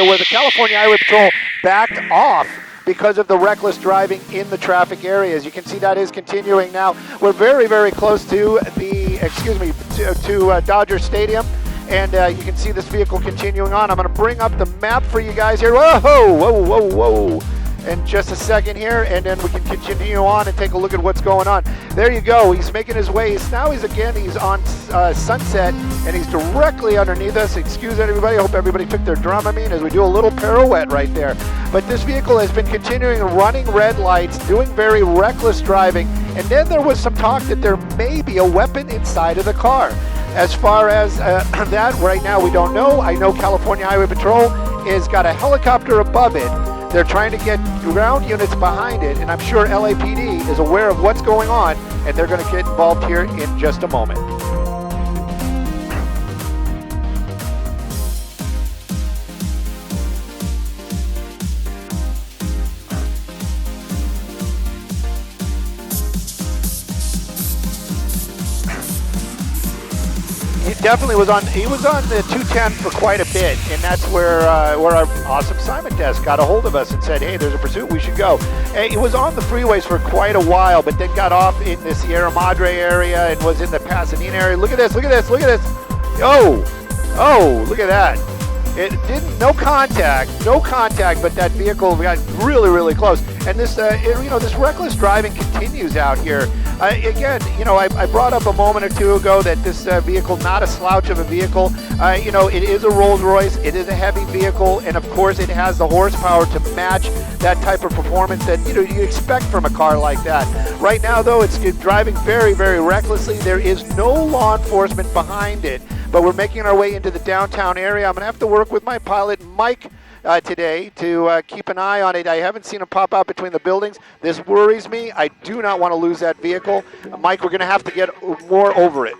area where the California Highway Patrol backed off because of the reckless driving in the traffic area. As you can see, that is continuing now. We're very, very close to the, to Dodger Stadium. And you can see this vehicle continuing on. I'm going to bring up the map for you guys here. Whoa, whoa, whoa, whoa. In just a second here, and then we can continue on and take a look at what's going on. There you go. He's making his way. He's on Sunset, and he's directly underneath us. Excuse everybody. I hope everybody took their Dramamine as we do a little pirouette right there. But this vehicle has been continuing running red lights, doing very reckless driving, and then there was some talk that there may be a weapon inside of the car. As far as that, right now we don't know. I know California Highway Patrol has got a helicopter above it. They're trying to get ground units behind it, and I'm sure LAPD is aware of what's going on, and they're going to get involved here in just a moment. Definitely was on. He was on the 210 for quite a bit, and that's where our awesome Simon desk got a hold of us and said, "Hey, there's a pursuit. We should go." And he was on the freeways for quite a while, but then got off in the Sierra Madre area and was in the Pasadena area. Look at this! Look at this! Look at this! Oh! Look at that! It didn't. No contact, but that vehicle got really, really close. And this, this reckless driving continues out here. Again, I brought up a moment or two ago that this vehicle, not a slouch of a vehicle. It is a Rolls-Royce. It is a heavy vehicle, and of course, it has the horsepower to match that type of performance that you expect from a car like that. Right now, though, it's driving very, very recklessly. There is no law enforcement behind it. But we're making our way into the downtown area. I'm going to have to work with my pilot, Mike, today to keep an eye on it. I haven't seen him pop out between the buildings. This worries me. I do not want to lose that vehicle. Mike, we're going to have to get more over it.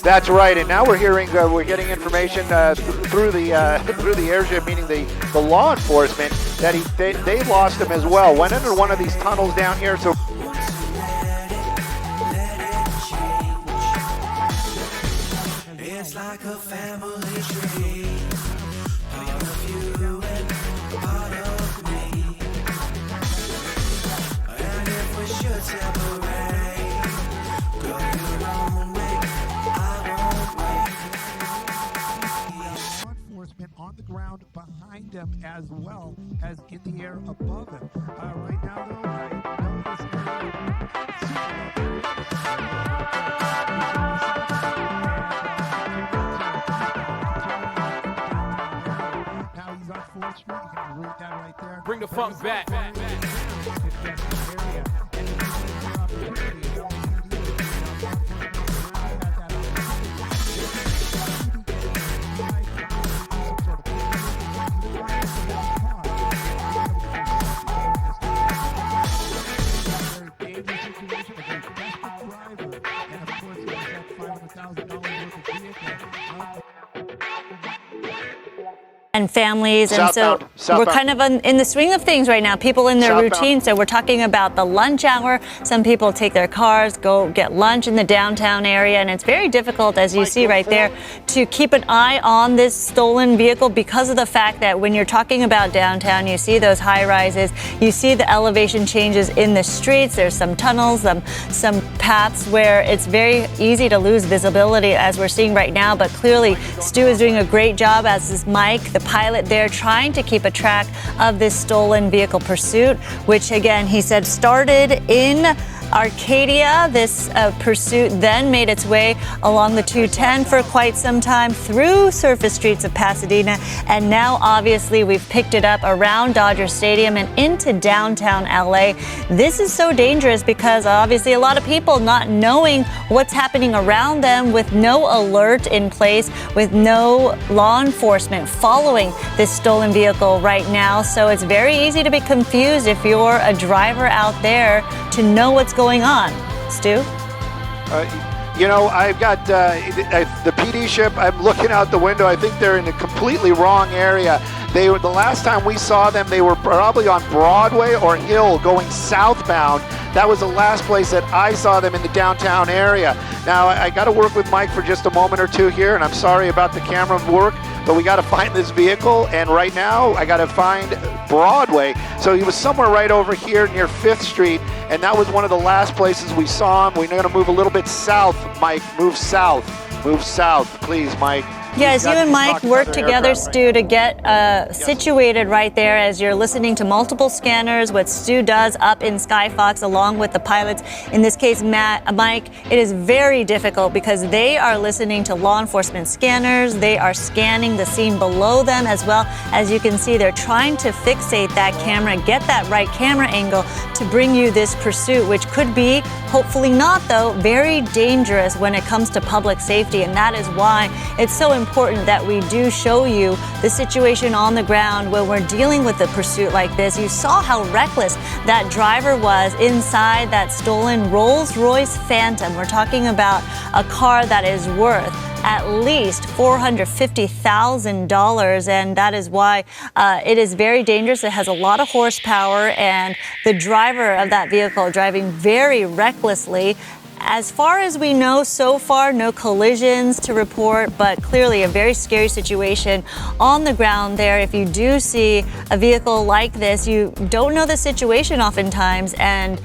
That's right, and now we're getting information through the airship, meaning the law enforcement, that they lost him as well. Went under one of these tunnels down here, so. It's like a family tree, part of you and part of me. And if we should separate, go your own way. Enforcement on the ground behind him as well as in the air above him. Right now, though, I know this now he's on 4th Street. You can read that right there. Bring the funk back. And families, and southbound. We're kind of in the swing of things right now. People in their routine. So we're talking about the lunch hour. Some people take their cars, go get lunch in the downtown area, and it's very difficult, as you see right there, to keep an eye on this stolen vehicle because of the fact that when you're talking about downtown, you see those high rises, you see the elevation changes in the streets. There's some tunnels, some paths where it's very easy to lose visibility, as we're seeing right now. But clearly, Stu is doing a great job, as is Mike, the pilot there, trying to keep a track of this stolen vehicle pursuit, which again, he said started in Arcadia. This pursuit then made its way along the 210 for quite some time through surface streets of Pasadena, and now obviously we've picked it up around Dodger Stadium and into downtown LA. This is so dangerous because obviously a lot of people not knowing what's happening around them, with no alert in place, with no law enforcement following this stolen vehicle right now. So it's very easy to be confused if you're a driver out there to know what's going on. Stu? You know, I've got the PD ship. I'm looking out the window. I think they're in a completely wrong area. They were, the last time we saw them, they were probably on Broadway or Hill going southbound. That was the last place that I saw them in the downtown area. Now, I got to work with Mike for just a moment or two here, and I'm sorry about the camera work, but we got to find this vehicle, and right now I got to find Broadway. So he was somewhere right over here near 5th Street, and that was one of the last places we saw him. We're going to move a little bit south, Mike. Move south. Move south, please, Mike. Yes, you and Mike work together, Stu, to get situated right there as you're listening to multiple scanners, what Stu does up in Skyfox along with the pilots. In this case, Mike, it is very difficult because they are listening to law enforcement scanners. They are scanning the scene below them as well. As you can see, they're trying to fixate that camera, get that right camera angle to bring you this pursuit, which could be, hopefully not though, very dangerous when it comes to public safety. And that is why it's so important that we do show you the situation on the ground when we're dealing with a pursuit like this. You saw how reckless that driver was inside that stolen Rolls-Royce Phantom. We're talking about a car that is worth at least $450,000, and that is why it is very dangerous. It has a lot of horsepower, and the driver of that vehicle driving very recklessly. As far as we know so far, no collisions to report, but clearly a very scary situation on the ground there. If you do see a vehicle like this, you don't know the situation oftentimes, and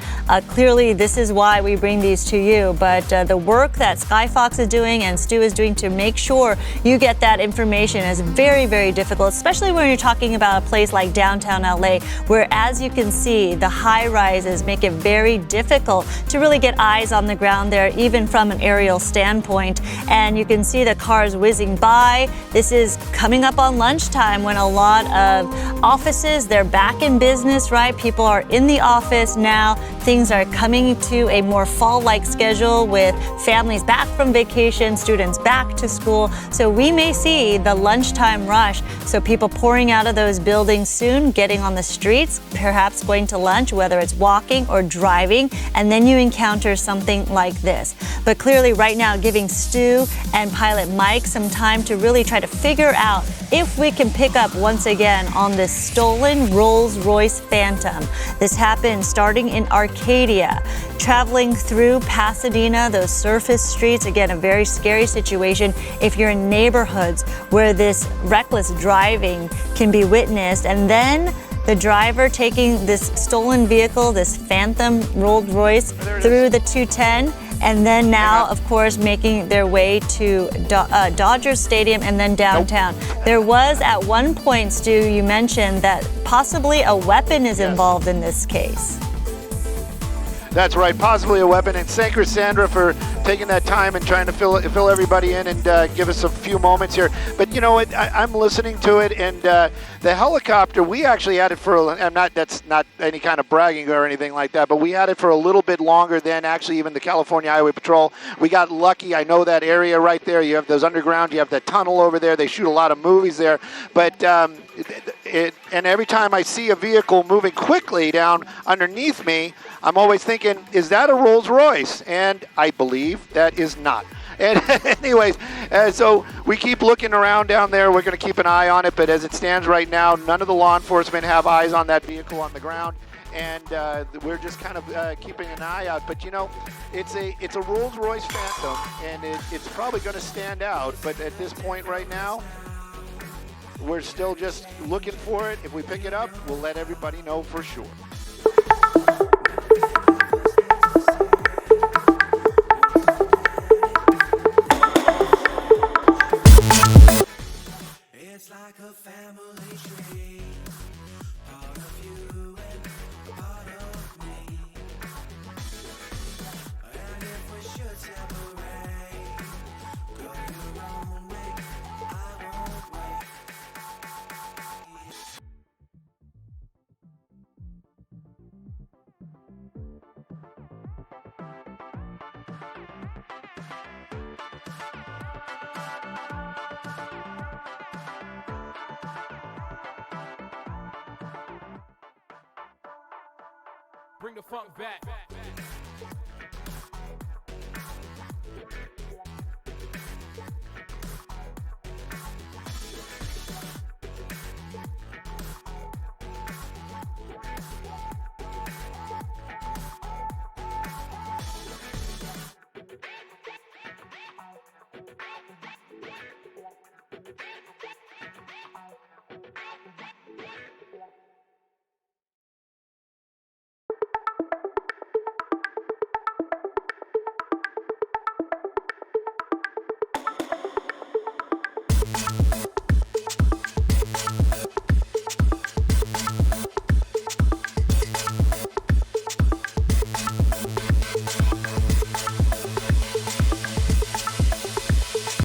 clearly this is why we bring these to you. But the work that Skyfox is doing and Stu is doing to make sure you get that information is very, very difficult, especially when you're talking about a place like downtown LA, where, as you can see, the high rises make it very difficult to really get eyes on the ground there, even from an aerial standpoint. And you can see the cars whizzing by. This is coming up on lunchtime when a lot of offices, they're back in business, right? People are in the office now. Things are coming to a more fall-like schedule with families back from vacation, students back to school. So we may see the lunchtime rush. So people pouring out of those buildings soon, getting on the streets, perhaps going to lunch, whether it's walking or driving, and then you encounter something like this. But clearly right now, giving Stu and pilot Mike some time to really try to figure out if we can pick up once again on this stolen Rolls-Royce Phantom. This happened starting in Arcadia, traveling through Pasadena, those surface streets. Again, a very scary situation if you're in neighborhoods where this reckless driving can be witnessed. And then the driver taking this stolen vehicle, this Phantom Rolls-Royce, through the 210, and then now, of course, making their way to Dodger Stadium and then downtown. There was at one point, Stu, you mentioned that possibly a weapon is involved in this case. That's right, possibly a weapon. And thank you, Sandra, for taking that time and trying to fill everybody in and give us a few moments here. But you know what? I'm listening to it, and the helicopter, we actually had it for, that's not any kind of bragging or anything like that, but we had it for a little bit longer than actually even the California Highway Patrol. We got lucky. I know that area right there. You have those underground, you have that tunnel over there. They shoot a lot of movies there. But and every time I see a vehicle moving quickly down underneath me, I'm always thinking, is that a Rolls-Royce? And I believe that is not. And anyways, so we keep looking around down there. We're going to keep an eye on it, but as it stands right now, none of the law enforcement have eyes on that vehicle on the ground, and we're just kind of keeping an eye out. But you know, it's a Rolls-Royce Phantom, and it's probably going to stand out. But at this point right now, we're still just looking for it. If we pick it up, we'll let everybody know for sure. It's like a family tree, part of you and part of me. bring the funk back.